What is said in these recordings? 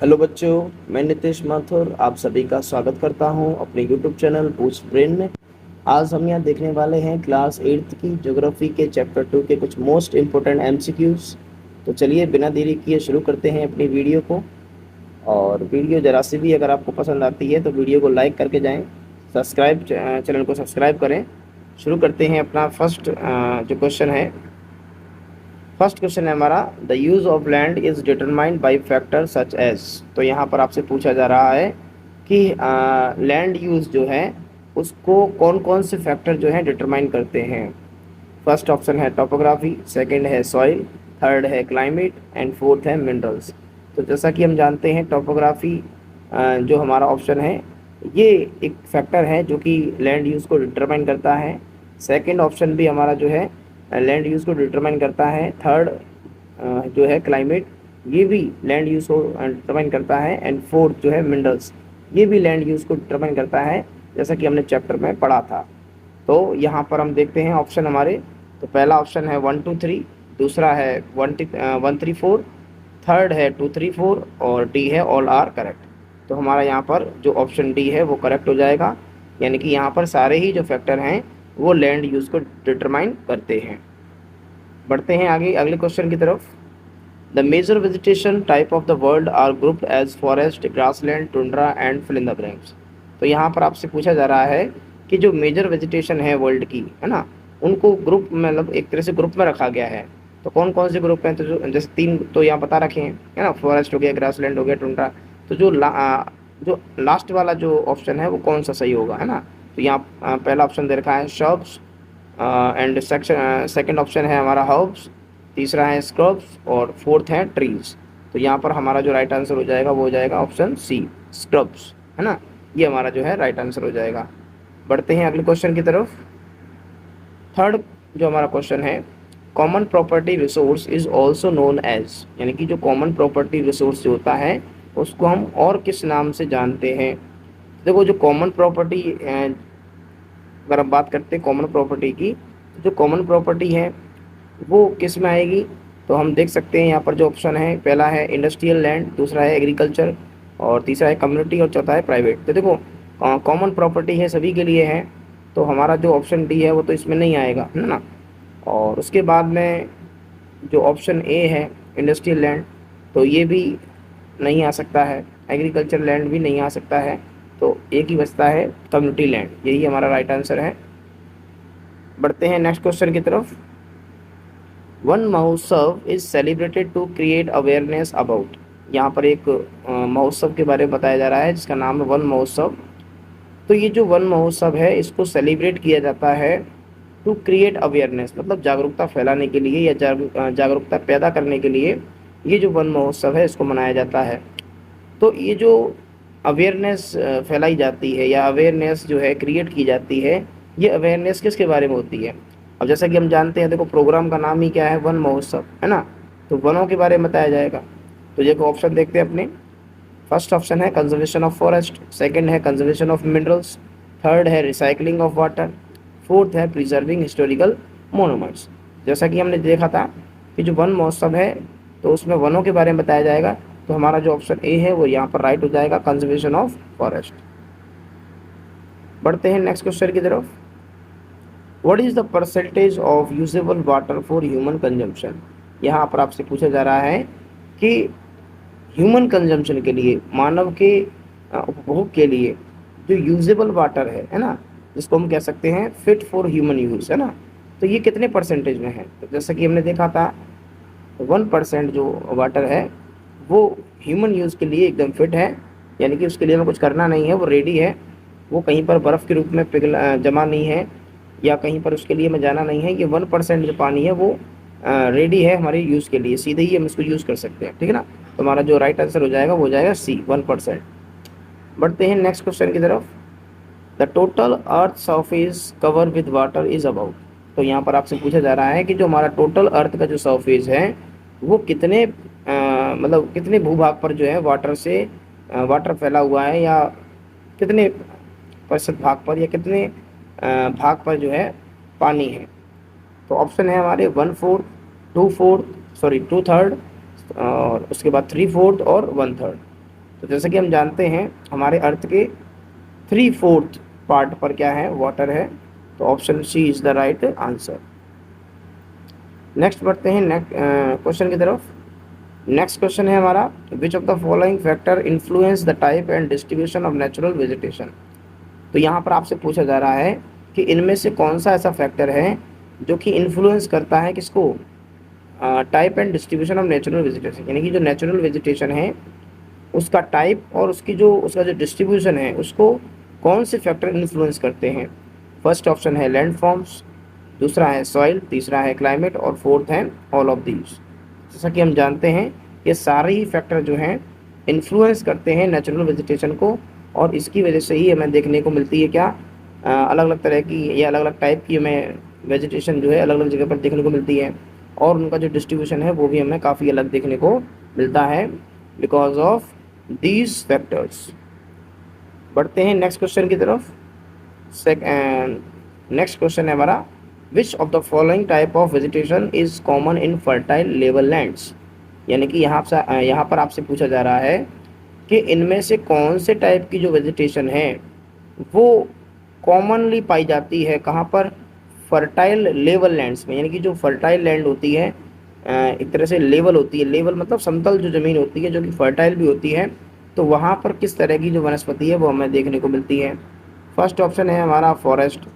Hello बच्चों, मैं नितेश माथुर आप सभी का स्वागत करता हूं अपने यूट्यूब चैनल बूस्ट ब्रेन में। आज हम यहाँ देखने वाले हैं क्लास 8th की ज्योग्राफी के चैप्टर 2 के कुछ मोस्ट इम्पोर्टेंट एमसीक्यूज। तो चलिए बिना देरी किए शुरू करते हैं अपनी वीडियो को। और वीडियो जरा सी भी अगर आपको पसंद आती है तो वीडियो को लाइक करके जाएं, चैनल को सब्सक्राइब करें। शुरू करते हैं अपना फर्स्ट जो क्वेश्चन है। फर्स्ट क्वेश्चन है हमारा, the use of land is determined by factor such as. तो यहाँ पर आपसे पूछा जा रहा है कि लैंड यूज़ जो है उसको कौन कौन से फैक्टर जो है डिटरमाइन करते हैं। फर्स्ट ऑप्शन है टोपोग्राफी, सेकंड है सॉइल, थर्ड है क्लाइमेट एंड फोर्थ है मिनरल्स। तो जैसा कि हम जानते हैं टोपोग्राफी जो हमारा ऑप्शन है ये एक फैक्टर है जो कि लैंड यूज़ को डिटरमाइन करता है। सेकंड ऑप्शन भी हमारा जो है लैंड यूज़ को डिटरमाइन करता है। थर्ड जो है क्लाइमेट, ये भी लैंड यूज़ को डिटरमाइन करता है। एंड फोर्थ जो है मिनरल्स, ये भी लैंड यूज़ को डिटरमाइन करता है, जैसा कि हमने चैप्टर में पढ़ा था। तो यहाँ पर हम देखते हैं ऑप्शन हमारे। तो पहला ऑप्शन है 1 2 3, दूसरा है 1 3 4, थर्ड है 2 3 4 और डी है ऑल आर करेक्ट। तो हमारा यहाँ पर जो ऑप्शन डी है वो करेक्ट हो जाएगा, यानी कि यहाँ पर सारे ही जो फैक्टर हैं वो लैंड यूज़ को डिटरमाइन करते हैं। बढ़ते हैं आगे अगले क्वेश्चन की तरफ। The major vegetation type of the world are grouped as forest, grassland, tundra and fill in the blanks. तो यहाँ पर आपसे पूछा जा रहा है कि जो मेजर वेजिटेशन है वर्ल्ड की, है ना, उनको ग्रुप मतलब एक तरह से ग्रुप में रखा गया है। तो कौन कौन से ग्रुप हैं? तो जो जैसे तीन तो यहाँ बता रखे हैं, है ना, फॉरेस्ट हो गया, ग्रासलैंड हो गया, टुंड्रा। तो जो लास्ट वाला जो ऑप्शन है वो कौन सा सही होगा, है ना। तो यहाँ पहला ऑप्शन दे रखा है शब्स एंड सेकंड ऑप्शन है हमारा हर्ब्स, तीसरा है स्क्रब्स और फोर्थ है ट्रीज। तो यहाँ पर हमारा जो राइट आंसर हो जाएगा वो हो जाएगा ऑप्शन सी, स्क्रब्स, है ना। ये हमारा जो है राइट आंसर हो जाएगा। बढ़ते हैं अगले क्वेश्चन की तरफ। थर्ड जो हमारा क्वेश्चन है, common property resource is also known as, यानी कि जो कॉमन प्रॉपर्टी रिसोर्स जो होता है उसको हम और किस नाम से जानते हैं। देखो जो कॉमन प्रॉपर्टी, अगर हम बात करते हैं कॉमन प्रॉपर्टी की, तो जो कॉमन प्रॉपर्टी है वो किस में आएगी? तो हम देख सकते हैं यहाँ पर जो ऑप्शन है, पहला है इंडस्ट्रियल लैंड, दूसरा है एग्रीकल्चर और तीसरा है कम्युनिटी और चौथा है प्राइवेट। तो देखो कॉमन प्रॉपर्टी है, सभी के लिए है, तो हमारा जो ऑप्शन डी है वो तो इसमें नहीं आएगा, है ना। और उसके बाद में जो ऑप्शन ए है इंडस्ट्रियल लैंड, तो ये भी नहीं आ सकता है, एग्रीकल्चर लैंड भी नहीं आ सकता है, तो एक ही बचता है कम्युनिटी लैंड, यही हमारा राइट आंसर है। बढ़ते हैं नेक्स्ट क्वेश्चन की तरफ। Van Mahotsav is celebrated to create awareness about. यहाँ पर एक महोत्सव के बारे में बताया जा रहा है जिसका नाम है वन महोत्सव। तो ये जो वन महोत्सव है इसको सेलिब्रेट किया जाता है टू क्रिएट अवेयरनेस, मतलब जागरूकता फैलाने के लिए या जागरूकता पैदा करने के लिए ये जो वन महोत्सव है इसको मनाया जाता है। तो ये जो अवेयरनेस फैलाई जाती है या अवेयरनेस जो है क्रिएट की जाती है, ये अवेयरनेस किसके बारे में होती है? अब जैसा कि हम जानते हैं, देखो प्रोग्राम का नाम ही क्या है, वन महोत्सव, है ना। तो वनों के बारे में बताया जाएगा। तो ये ऑप्शन देखते हैं अपने। फर्स्ट ऑप्शन है कंजर्वेशन ऑफ फॉरेस्ट, सेकंड है कंजर्वेशन ऑफ मिनरल्स, थर्ड है रिसाइकलिंग ऑफ वाटर, फोर्थ है प्रिजर्विंग हिस्टोरिकल मोनूमेंट्स। जैसा कि हमने देखा था कि जो वन महोत्सव है तो उसमें वनों के बारे में बताया जाएगा, तो हमारा जो ऑप्शन ए है वो यहाँ पर राइट हो जाएगा, कंजर्वेशन ऑफ फॉरेस्ट। बढ़ते हैं नेक्स्ट क्वेश्चन की तरफ। What is the percentage of usable water for human consumption. यहाँ पर आपसे पूछा जा रहा है कि ह्यूमन कंजम्पशन के लिए, मानव के उपभोग के लिए जो यूजेबल वाटर है ना, जिसको हम कह सकते हैं फिट फॉर ह्यूमन यूज़, है ना, तो ये कितने परसेंटेज में है? तो जैसा कि हमने देखा था 1% जो वाटर है वो ह्यूमन यूज़ के लिए एकदम फिट है, यानी कि उसके लिए हमें कुछ करना नहीं है, वो रेडी है, वो कहीं पर बर्फ़ के रूप में जमा नहीं है या कहीं पर उसके लिए हमें जाना नहीं है। ये 1% जो पानी है वो रेडी है हमारे यूज़ के लिए, सीधे ही हम इसको यूज़ कर सकते हैं, ठीक है ना। तो हमारा जो राइट आंसर हो जाएगा वो हो जाएगा सी, 1%। बढ़ते हैं नेक्स्ट क्वेश्चन की तरफ। The total earth surface cover with water is about. तो यहाँ पर आपसे पूछा जा रहा है कि जो हमारा टोटल अर्थ का जो सरफेस है वो कितने मतलब कितने भूभाग पर जो है वाटर फैला हुआ है, या कितने प्रतिशत भाग पर या कितने भाग पर जो है पानी है। तो ऑप्शन है हमारे 1/4, 2/3 और उसके बाद 3/4 और 1/3। तो जैसे कि हम जानते हैं हमारे अर्थ के 3/4 पार्ट पर क्या है, वाटर है। तो option C is the right answer. Next बढ़ते हैं नेक्स्ट क्वेश्चन की तरफ। नेक्स्ट क्वेश्चन है हमारा, which of the following factor influence the type and distribution of natural vegetation. तो यहाँ पर आपसे पूछा जा रहा है कि इनमें से कौन सा ऐसा फैक्टर है जो कि इन्फ्लुएंस करता है किसको, type and distribution of natural vegetation, यानी कि जो नेचुरल वेजिटेशन है उसका टाइप और उसका जो डिस्ट्रीब्यूशन है उसको कौन से फैक्टर इन्फ्लुएंस करते हैं। फर्स्ट ऑप्शन है लैंड फॉर्म्स, दूसरा है सॉइल, तीसरा है क्लाइमेट और फोर्थ है ऑल ऑफ दीज। जैसा कि हम जानते हैं ये सारे ही फैक्टर जो हैं इन्फ्लुएंस करते हैं नेचुरल वेजिटेशन को, और इसकी वजह से ही हमें देखने को मिलती है क्या, अलग अलग तरह की या अलग अलग टाइप की हमें वेजिटेशन जो है अलग अलग जगह पर देखने को मिलती है, और उनका जो डिस्ट्रीब्यूशन है वो भी हमें काफ़ी अलग देखने को मिलता है बिकॉज ऑफ दीज फैक्टर्स। बढ़ते हैं नेक्स्ट क्वेश्चन की तरफ। नेक्स्ट क्वेश्चन है हमारा, which of the following type of vegetation is common in fertile level lands. यानी कि यहाँ पर आपसे पूछा जा रहा है कि इनमें से कौन से टाइप की जो वेजिटेशन है वो कॉमनली पाई जाती है कहाँ पर, फर्टाइल लेवल लैंड्स में। यानी कि जो फर्टाइल लैंड होती है एक तरह से लेवल होती है, लेवल मतलब समतल जो ज़मीन होती है जो कि फर्टाइल भी होती है, तो वहाँ पर किस तरह की जो वनस्पति है वो हमें देखने को मिलती है। फर्स्ट ऑप्शन है हमारा फॉरेस्ट,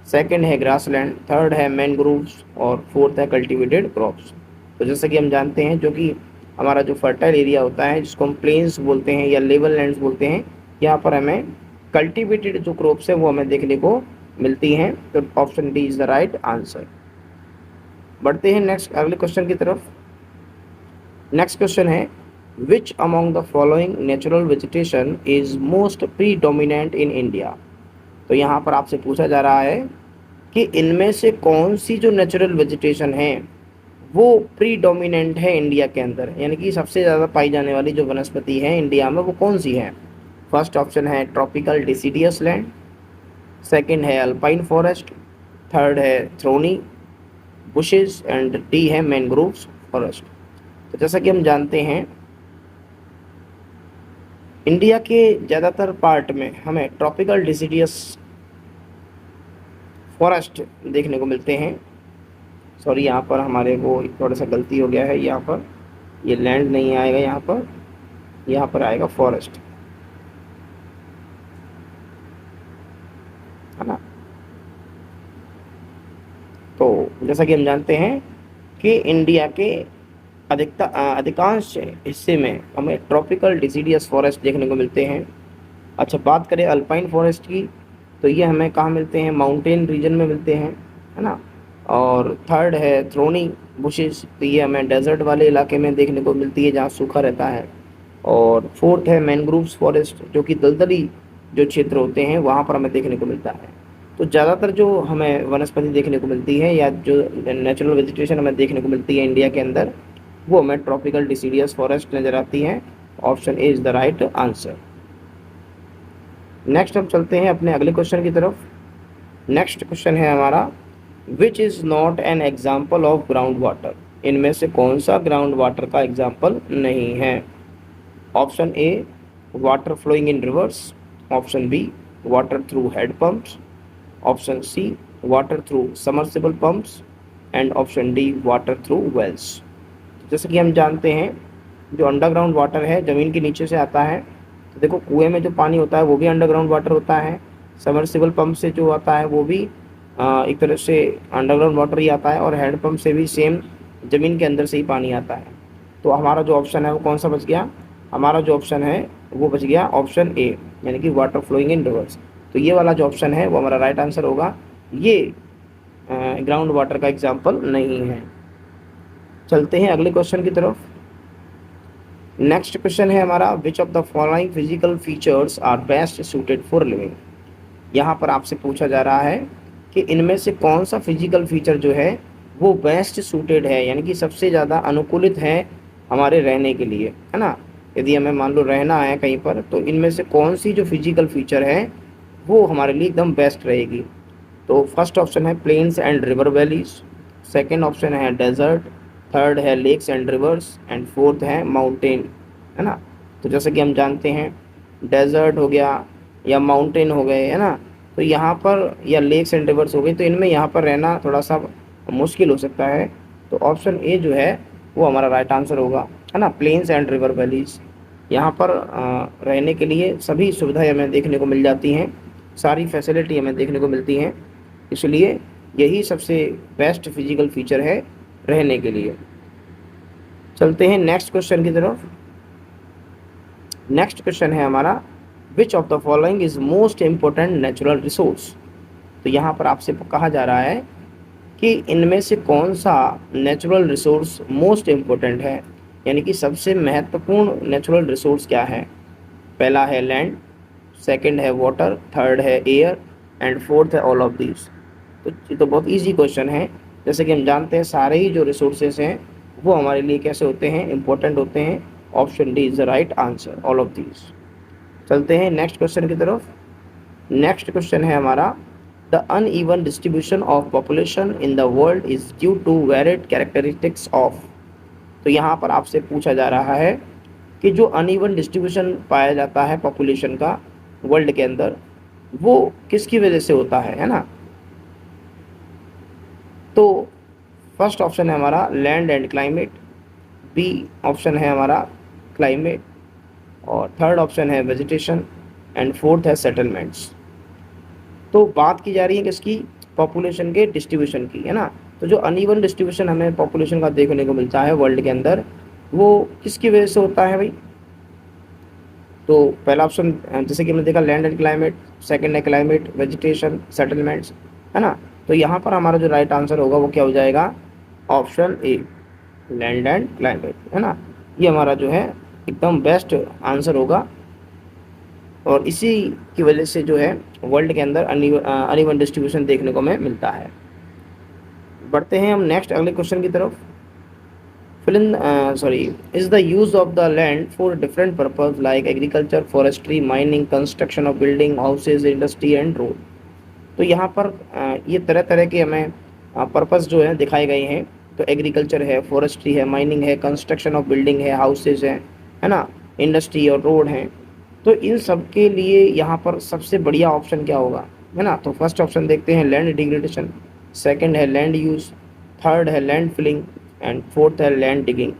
सेकंड है ग्रासलैंड, थर्ड है मैनग्रोव्स और फोर्थ है कल्टीवेटेड क्रॉप्स। तो जैसे कि हम जानते हैं जो कि हमारा जो फर्टाइल एरिया होता है जिसको हम प्लेन्स बोलते हैं या लेवल लैंड्स बोलते हैं, यहाँ पर हमें कल्टीवेटेड जो क्रॉप्स है वो हमें देखने को मिलती हैं। तो option D is the right answer. बढ़ते हैं नेक्स्ट अगले क्वेश्चन की तरफ। नेक्स्ट क्वेश्चन है, which among the following natural vegetation is most predominant in India. तो यहाँ पर आपसे पूछा जा रहा है कि इनमें से कौन सी जो नेचुरल वेजिटेशन है वो प्रीडोमिनेंट है इंडिया के अंदर, यानी कि सबसे ज़्यादा पाई जाने वाली जो वनस्पति है इंडिया में वो कौन सी है। फर्स्ट ऑप्शन है ट्रॉपिकल डिसीडियस लैंड, सेकंड है अल्पाइन फॉरेस्ट, थर्ड है थ्रोनी बुशेस एंड डी है मैनग्रोव्स फॉरेस्ट। तो जैसा कि हम जानते हैं इंडिया के ज़्यादातर पार्ट में हमें ट्रॉपिकल डिसीडियस फॉरेस्ट देखने को मिलते हैं। सॉरी, यहाँ पर हमारे को थोड़ा सा गलती हो गया है, यहाँ पर ये लैंड नहीं आएगा, यहाँ पर आएगा फॉरेस्ट, है ना। तो जैसा कि हम जानते हैं कि इंडिया के अधिकांश हिस्से में हमें ट्रॉपिकल डिसीडियस फॉरेस्ट देखने को मिलते हैं। अच्छा, बात करें अल्पाइन फॉरेस्ट की तो ये हमें कहाँ मिलते हैं, माउंटेन रीजन में मिलते हैं, है ना। और थर्ड है थ्रोनी बुशेस, तो ये हमें डेजर्ट वाले इलाके में देखने को मिलती है जहाँ सूखा रहता है। और फोर्थ है मैनग्रोव्स फॉरेस्ट जो कि दलदली जो क्षेत्र होते हैं वहाँ पर हमें देखने को मिलता है। तो ज़्यादातर जो हमें वनस्पति देखने को मिलती है या जो नेचुरल वेजिटेशन हमें देखने को मिलती है इंडिया के अंदर वो हमें ट्रॉपिकल डिसीडियस फॉरेस्ट नज़र आती है। Option A is the right answer. Next हम चलते हैं अपने अगले क्वेश्चन की तरफ। नेक्स्ट क्वेश्चन है हमारा, which is not an example of ground water. इनमें से कौन सा ग्राउंड वाटर का एग्जाम्पल नहीं है। Option A water flowing in rivers, option B water through hand pumps, option C water through submersible pumps and option D water through wells. जैसे कि हम जानते हैं जो अंडरग्राउंड वाटर है ज़मीन के नीचे से आता है, तो देखो कुएं में जो पानी होता है वो भी अंडरग्राउंड वाटर होता है, सबमर्सिबल पंप से जो आता है वो भी एक तरह से अंडरग्राउंड वाटर ही आता है, और हैंड पंप से भी सेम ज़मीन के अंदर से ही पानी आता है। तो हमारा जो ऑप्शन है वो कौन सा बच गया, हमारा जो ऑप्शन है वो बच गया ऑप्शन ए, यानी कि वाटर फ्लोइंग इन रिवर्स। तो ये वाला जो ऑप्शन है वो हमारा राइट आंसर होगा, ये ग्राउंड वाटर का एग्जाम्पल नहीं है। चलते हैं अगले क्वेश्चन की तरफ। नेक्स्ट क्वेश्चन है हमारा, which of the following physical features are best suited for living. यहाँ पर आपसे पूछा जा रहा है कि इनमें से कौन सा फिजिकल फीचर जो है वो बेस्ट सूटेड है, यानी कि सबसे ज़्यादा अनुकूलित है हमारे रहने के लिए, है ना। यदि हमें मान लो रहना है कहीं पर तो इनमें से कौन सी जो फिजिकल फीचर है वो हमारे लिए एकदम बेस्ट रहेगी। तो फर्स्ट ऑप्शन है plains and river valleys, second option है डेजर्ट, थर्ड है lakes and rivers and fourth है माउंटेन, है ना। तो जैसे कि हम जानते हैं डेजर्ट हो गया या माउंटेन हो गए, है ना, तो यहाँ पर या लेक्स एंड रिवर्स हो गई, तो इनमें यहाँ पर रहना थोड़ा सा मुश्किल हो सकता है। तो ऑप्शन ए जो है वो हमारा राइट आंसर होगा, है ना। प्लेन्स एंड रिवर वैलीज, यहाँ पर रहने के लिए सभी सुविधाएं हमें देखने को मिल जाती हैं, सारी फैसिलिटी हमें देखने को मिलती हैं, इसलिए यही सबसे बेस्ट फिजिकल फीचर है रहने के लिए। चलते हैं नेक्स्ट क्वेश्चन की तरफ। नेक्स्ट क्वेश्चन है हमारा, which of the following is most important natural resource. तो यहाँ पर आपसे कहा जा रहा है कि इनमें से कौन सा नेचुरल रिसोर्स मोस्ट इम्पोर्टेंट है, यानी कि सबसे महत्वपूर्ण नेचुरल रिसोर्स क्या है। पहला है लैंड, सेकंड है वाटर, थर्ड है एयर एंड फोर्थ है ऑल ऑफ दीज। तो ये तो बहुत इजी क्वेश्चन है। जैसे कि हम जानते हैं सारे ही जो रिसोर्सेज हैं वो हमारे लिए कैसे होते हैं, इंपॉर्टेंट होते हैं। Option D is the right answer, all of these. चलते हैं नेक्स्ट क्वेश्चन की तरफ। नेक्स्ट क्वेश्चन है हमारा, the uneven distribution of population in the world is due to varied characteristics of. तो यहाँ पर आपसे पूछा जा रहा है कि जो अनइवन डिस्ट्रीब्यूशन पाया जाता है पॉपुलेशन का वर्ल्ड के अंदर, वो किसकी वजह से होता है ना। तो फर्स्ट ऑप्शन है हमारा land and climate, B option है हमारा क्लाइमेट, और थर्ड ऑप्शन है वेजिटेशन एंड फोर्थ है सेटलमेंट्स। तो बात की जा रही है किसकी, पॉपुलेशन के डिस्ट्रीब्यूशन की, है ना। तो जो अनइवन डिस्ट्रीब्यूशन हमें पॉपुलेशन का देखने को मिलता है वर्ल्ड के अंदर, वो किसकी वजह से होता है भाई। तो पहला ऑप्शन जैसे कि हमने देखा लैंड एंड क्लाइमेट, सेकंड है क्लाइमेट, वेजिटेशन, सेटलमेंट्स, है ना। तो यहाँ पर हमारा जो राइट आंसर होगा वो क्या हो जाएगा, option A, land and climate, है ना। ये हमारा जो है एकदम बेस्ट आंसर होगा, और इसी की वजह से जो है वर्ल्ड के अंदर अनइवन डिस्ट्रीब्यूशन देखने को हमें मिलता है। बढ़ते हैं हम नेक्स्ट अगले क्वेश्चन की तरफ। Is the use of the land for different purpose like agriculture, forestry, mining, construction of building, houses, industry and road. तो यहाँ पर ये तरह तरह के हमें पर्पस जो है दिखाए गए हैं। तो एग्रीकल्चर है, फॉरेस्ट्री है, माइनिंग है, कंस्ट्रक्शन ऑफ बिल्डिंग है, हाउसेज है ना, इंडस्ट्री और रोड हैं। तो इन सब के लिए यहाँ पर सबसे बढ़िया ऑप्शन क्या होगा, है ना। तो फर्स्ट ऑप्शन देखते हैं लैंड डिग्रेडेशन, सेकंड है लैंड यूज़, थर्ड है लैंड फिलिंग एंड फोर्थ है लैंड डिगिंग।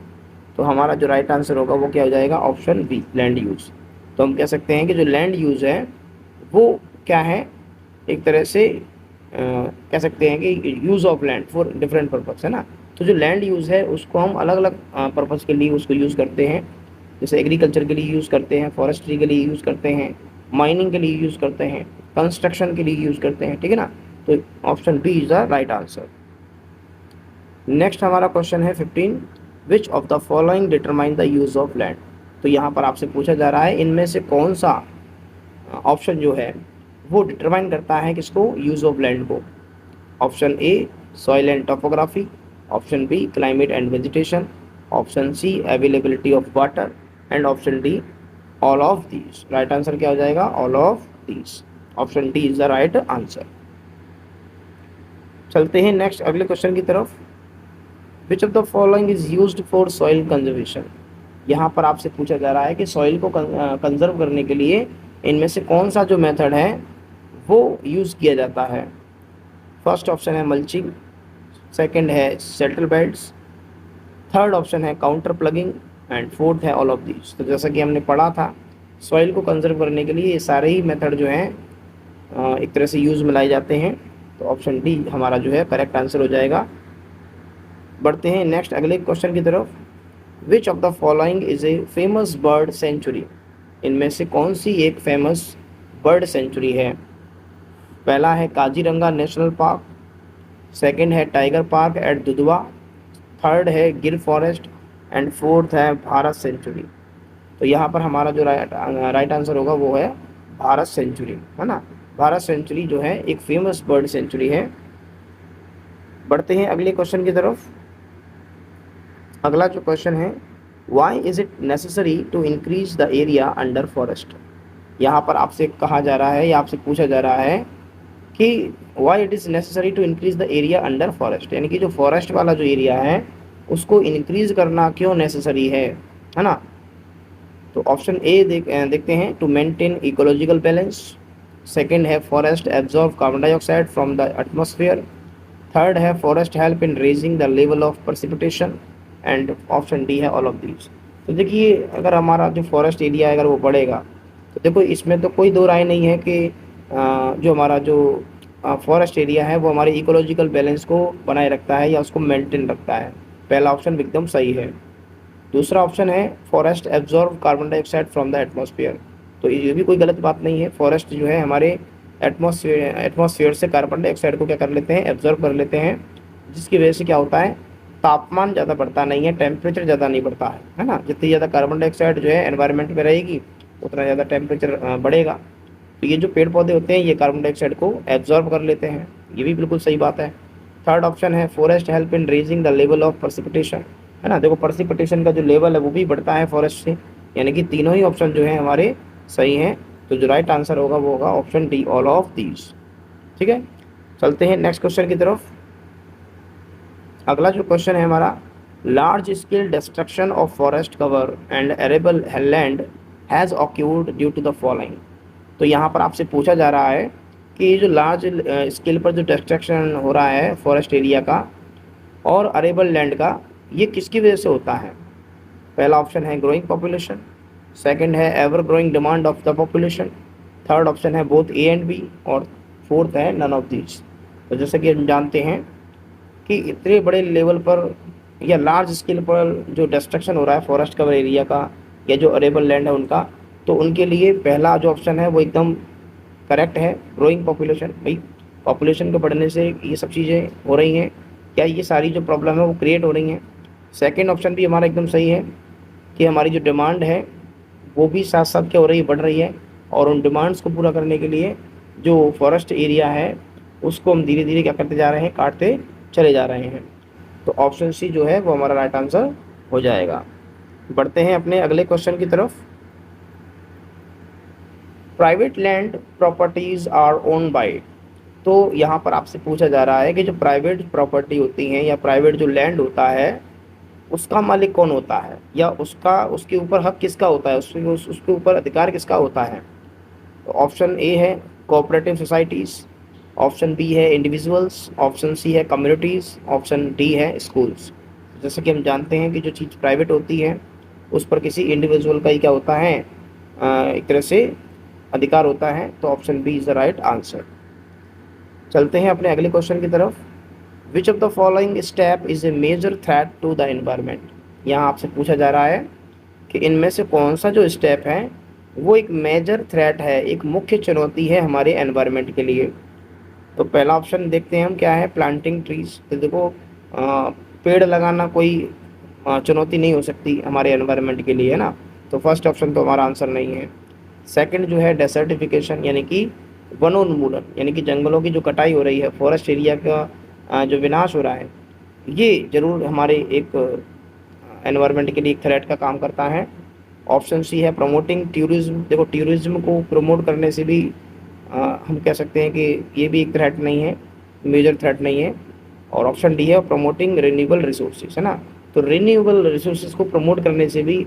तो हमारा जो राइट आंसर होगा वो क्या हो जाएगा, ऑप्शन बी, लैंड यूज़। तो हम कह सकते हैं कि जो लैंड यूज़ है वो क्या है, एक तरह से कह सकते हैं कि use of land for different purpose, है ना। तो जो लैंड यूज़ है उसको हम अलग अलग पर्पज़ के लिए उसको यूज़ करते हैं। जैसे एग्रीकल्चर के लिए यूज़ करते हैं, फॉरेस्ट्री के लिए यूज़ करते हैं, माइनिंग के लिए यूज़ करते हैं, कंस्ट्रक्शन के लिए यूज़ करते हैं, ठीक है ना। तो option B is the right answer. Next हमारा क्वेश्चन है 15, which of the following determine the use of land. तो यहाँ पर आपसे पूछा जा रहा है इनमें से कौन सा ऑप्शन जो है वो डिटरमाइन करता है किसको, यूज़ ऑफ लैंड को। Option A soil and topography, option B climate and vegetation, option C availability of water and option D all of these. Right answer क्या हो जाएगा, all of these. Option D is the right answer. चलते हैं next अगले question की तरफ। Which of the following is used for soil conservation. यहाँ पर आपसे पूछा जा रहा है कि सॉइल को कंजर्व करने के लिए इनमें से कौन सा जो मेथड है वो यूज़ किया जाता है। फर्स्ट ऑप्शन है मल्चिंग, सेकंड है सेटल बेड्स, थर्ड ऑप्शन है काउंटर प्लगिंग एंड फोर्थ है ऑल ऑफ दीज। तो जैसा कि हमने पढ़ा था, सॉइल को कंजर्व करने के लिए ये सारे ही मेथड जो हैं एक तरह से यूज़ में लाए जाते हैं। तो ऑप्शन डी हमारा जो है करेक्ट आंसर हो जाएगा। बढ़ते हैं नेक्स्ट अगले क्वेश्चन की तरफ। Which of the following is a famous bird sanctuary. इनमें से कौन सी एक फेमस बर्ड सेंचुरी है। पहला है काजीरंगा नेशनल पार्क, सेकंड है tiger park at Dudhwa, third है गिर फॉरेस्ट एंड फोर्थ है भारत सेंचुरी। तो यहाँ पर हमारा जो राइट आंसर होगा वो है भारत सेंचुरी, है ना। भारत सेंचुरी जो है एक फेमस बर्ड सेंचुरी है। बढ़ते हैं अगले क्वेश्चन की तरफ। अगला जो क्वेश्चन है, why is it necessary to increase the area under forest. यहाँ पर आपसे कहा जा रहा है या आपसे पूछा जा रहा है कि why it is necessary to increase the area under forest, यानी कि जो फॉरेस्ट वाला जो एरिया है उसको इंक्रीज करना क्यों नेसेसरी है ना। तो ऑप्शन ए देखते हैं, to maintain ecological balance. Second है forest absorb carbon dioxide from the atmosphere. Third है forest help in raising the level of precipitation. And option D है ऑल ऑफ दीज। तो देखिए, अगर हमारा जो फॉरेस्ट एरिया है अगर वो बढ़ेगा, तो देखो इसमें तो कोई दो राय नहीं है कि जो हमारा जो फॉरेस्ट एरिया है वो हमारे इकोलॉजिकल बैलेंस को बनाए रखता है या उसको मेंटेन रखता है। पहला ऑप्शन एकदम सही है। दूसरा ऑप्शन है forest absorb carbon dioxide from the atmosphere. तो ये भी कोई गलत बात नहीं है। फॉरेस्ट जो है हमारे एटमॉस्फेयर से कार्बन डाइऑक्साइड को क्या कर लेते हैं, एब्जॉर्ब कर लेते हैं, जिसकी वजह से क्या होता है, तापमान ज़्यादा बढ़ता नहीं है, टेम्परेचर ज़्यादा नहीं बढ़ता है ना। जितनी ज़्यादा कार्बन डाइऑक्साइड जो है एनवायरनमेंट में रहेगी उतना ज़्यादा टेम्परेचर बढ़ेगा। तो ये जो पेड़ पौधे होते हैं ये कार्बन डाइऑक्साइड को एब्जॉर्ब कर लेते हैं, ये भी बिल्कुल सही बात है। थर्ड ऑप्शन है forest help in raising the level of precipitation, है ना। देखो प्रेसिपिटेशन का जो लेवल है वो भी बढ़ता है फॉरेस्ट से, यानी कि तीनों ही ऑप्शन जो है हमारे सही हैं। तो जो राइट आंसर होगा वो होगा option D, all of these. ठीक है, चलते हैं नेक्स्ट क्वेश्चन की तरफ। अगला जो क्वेश्चन है हमारा, large scale destruction of forest cover and arable land has occurred due to the following. तो यहाँ पर आपसे पूछा जा रहा है कि ये जो लार्ज स्केल पर जो डिस्ट्रक्शन हो रहा है फॉरेस्ट एरिया का और अरेबल लैंड का, ये किसकी वजह से होता है। पहला ऑप्शन है ग्रोइंग पॉपुलेशन, सेकंड है ever growing demand of the population, third option है बोथ ए एंड बी, और फोर्थ है नन ऑफ दीज। तो जैसे कि हम जानते हैं कि इतने बड़े लेवल पर या लार्ज स्केल पर जो डिस्ट्रक्शन हो रहा है फॉरेस्ट कवर एरिया का या जो अरेबल लैंड है उनका, तो उनके लिए पहला जो ऑप्शन है वो एकदम करेक्ट है, ग्रोइंग पॉपुलेशन। भाई पॉपुलेशन के बढ़ने से ये सब चीज़ें हो रही हैं, क्या ये सारी जो प्रॉब्लम है वो क्रिएट हो रही हैं। सेकंड ऑप्शन भी हमारा एकदम सही है कि हमारी जो डिमांड है वो भी साथ साथ क्या हो रही है, बढ़ रही है, और उन डिमांड्स को पूरा करने के लिए जो फॉरेस्ट एरिया है उसको हम धीरे धीरे क्या करते जा रहे हैं, काटते चले जा रहे हैं। तो ऑप्शन सी जो है वो हमारा राइट आंसर हो जाएगा। बढ़ते हैं अपने अगले क्वेश्चन की तरफ। Private land properties are own by. तो यहाँ पर आपसे पूछा जा रहा है कि जो प्राइवेट प्रॉपर्टी होती हैं या प्राइवेट जो लैंड होता है उसका मालिक कौन होता है, या उसके ऊपर हक किसका होता है, उसके ऊपर अधिकार किसका होता है। तो ऑप्शन ए है कोऑपरेटिव सोसाइटीज़, ऑप्शन बी है इंडिविजुअल्स, ऑप्शन सी है कम्युनिटीज़, ऑप्शन डी है स्कूल्स। जैसे कि हम जानते हैं कि जो चीज़ प्राइवेट होती है उस पर किसी इंडिविजुअल का ही क्या होता है, एक तरह से अधिकार होता है। तो option B is the right answer. चलते हैं अपने अगले क्वेश्चन की तरफ। Which of the following step is a major threat to the environment. यहाँ आपसे पूछा जा रहा है कि इनमें से कौन सा जो स्टेप है वो एक मेजर थ्रेट है, एक मुख्य चुनौती है हमारे एनवायरनमेंट के लिए। तो पहला ऑप्शन देखते हैं हम क्या है, प्लांटिंग ट्रीज। तो देखो पेड़ लगाना कोई चुनौती नहीं हो सकती हमारे एनवायरनमेंट के लिए, है ना। तो फर्स्ट ऑप्शन तो हमारा आंसर नहीं है। सेकंड जो है डेसर्टिफिकेशन, यानी कि वनोन्मूलन, यानी कि जंगलों की जो कटाई हो रही है, फॉरेस्ट एरिया का जो विनाश हो रहा है, ये ज़रूर हमारे एक एनवायरनमेंट के लिए एक थ्रेट का काम करता है। ऑप्शन सी है प्रमोटिंग टूरिज्म। देखो टूरिज्म को प्रमोट करने से भी हम कह सकते हैं कि ये भी एक थ्रेट नहीं है, मेजर थ्रेट नहीं है। और ऑप्शन डी है प्रमोटिंग रिन्यूएबल रिसोर्सेज, है ना। तो रिन्यूएबल रिसोर्सेज को प्रमोट करने से भी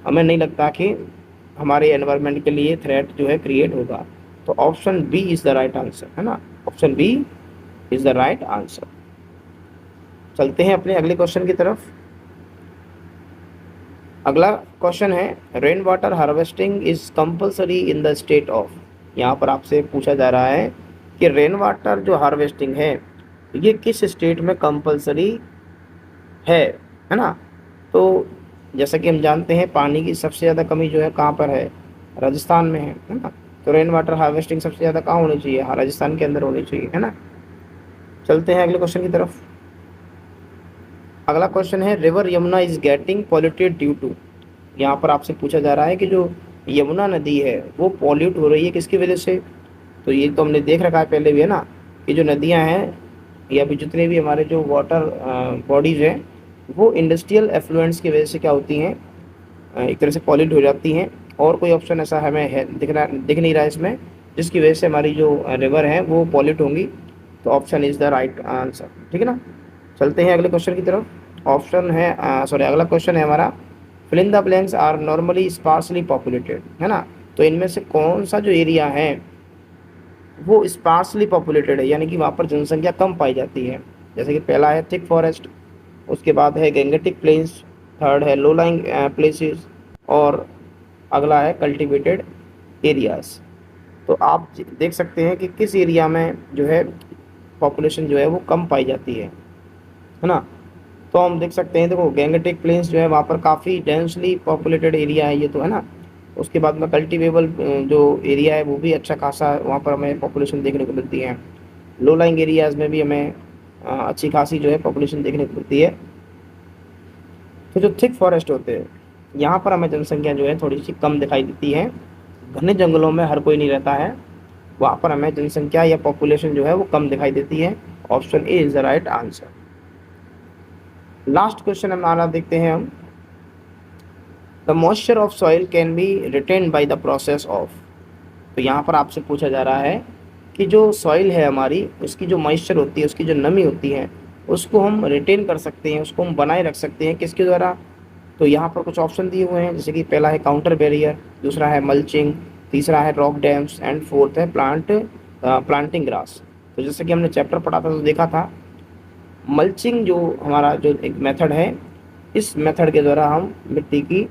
हमें नहीं लगता कि हमारे एनवायरनमेंट के लिए थ्रेट जो है क्रिएट होगा। तो option B is the right answer, है ना। Option B is the right answer. चलते हैं अपने अगले क्वेश्चन की तरफ। अगला क्वेश्चन है rain water harvesting is compulsory in the state of. यहाँ पर आपसे पूछा जा रहा है कि रेन वाटर जो हार्वेस्टिंग है ये किस स्टेट में कंपलसरी है ना। तो जैसा कि हम जानते हैं पानी की सबसे ज़्यादा कमी जो है कहाँ पर है, राजस्थान में है ना। तो रेन वाटर हार्वेस्टिंग सबसे ज़्यादा कहाँ होनी चाहिए, हाँ राजस्थान के अंदर होनी चाहिए, है ना। चलते हैं अगले क्वेश्चन की तरफ। अगला क्वेश्चन है river Yamuna is getting polluted due to. यहाँ पर आपसे पूछा जा रहा है कि जो यमुना नदी है वो पॉल्यूट हो रही है किसकी वजह से। तो ये तो हमने देख रखा है पहले भी, है ना, कि जो नदियाँ हैं या भी जितने भी हमारे जो वाटर बॉडीज़ हैं वो इंडस्ट्रियल एफ्लुएंट्स की वजह से क्या होती हैं, एक तरह से पॉल्यूट हो जाती हैं। और कोई ऑप्शन ऐसा हमें दिख नहीं रहा है इसमें जिसकी वजह से हमारी जो रिवर है वो पॉल्यूट होंगी। तो option is the right answer, ठीक है ना। चलते हैं अगले क्वेश्चन की तरफ। ऑप्शन है अगला क्वेश्चन है हमारा fill in the blanks are normally sparsely populated, है ना। तो इनमें से कौन सा जो एरिया है वो स्पार्सली पॉपुलेटेड है, यानी कि वहाँ पर जनसंख्या कम पाई जाती है। जैसे कि पहला है थिक फॉरेस्ट, उसके बाद है गैंगेटिक प्लेन्स, थर्ड है लो लाइंग प्लेसेस, और अगला है कल्टिवेटेड एरियाज। तो आप देख सकते हैं कि किस एरिया में जो है पॉपुलेशन जो है वो कम पाई जाती है ना। तो हम देख सकते हैं, देखो गैंगेटिक प्लेन्स जो है वहाँ पर काफ़ी डेंसली पॉपुलेटेड एरिया है ये, तो है ना। उसके बाद में कल्टिवेबल जो एरिया है वो भी अच्छा खासा वहाँ पर हमें पॉपुलेशन देखने को मिलती है। लो लाइंग एरियाज़ में भी हमें अच्छी खासी जो है पॉपुलेशन देखने को मिलती है। तो जो थिक फॉरेस्ट होते हैं यहाँ पर हमें जनसंख्या जो है थोड़ी सी कम दिखाई देती है। घने जंगलों में हर कोई नहीं रहता है, वहाँ पर हमें जनसंख्या या पॉपुलेशन जो है वो कम दिखाई देती है। Option A is the right answer. Last question हमारा देखते हैं हम। The moisture of soil can be written by the process of. तो यहाँ पर आपसे पूछा जा रहा है कि जो सॉइल है हमारी, उसकी जो मॉइस्चर होती है, उसकी जो नमी होती है, उसको हम रिटेन कर सकते हैं, उसको हम बनाए रख सकते हैं किसके द्वारा। तो यहाँ पर कुछ ऑप्शन दिए हुए हैं, जैसे कि पहला है काउंटर बैरियर, दूसरा है मल्चिंग, तीसरा है रॉक डैम्स एंड फोर्थ है प्लांटिंग ग्रास। तो जैसे कि हमने चैप्टर पढ़ा था तो देखा था, मल्चिंग जो हमारा जो एक मेथड है, इस मेथड के द्वारा हम मिट्टी की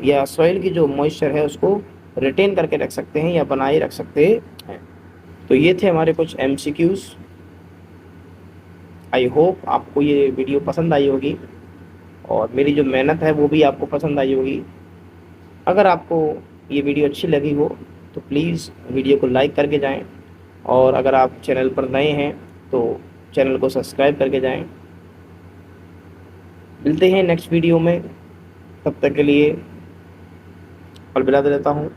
या सॉइल की जो मॉइस्चर है उसको रिटेन करके रख सकते हैं या बनाए रख सकते हैं। तो ये थे हमारे कुछ MCQs। आई होप आपको ये वीडियो पसंद आई होगी और मेरी जो मेहनत है वो भी आपको पसंद आई होगी। अगर आपको ये वीडियो अच्छी लगी हो तो प्लीज़ वीडियो को लाइक करके जाएं, और अगर आप चैनल पर नए हैं तो चैनल को सब्सक्राइब करके जाएं। मिलते हैं नेक्स्ट वीडियो में, तब तक के लिए अलविदा देता हूँ।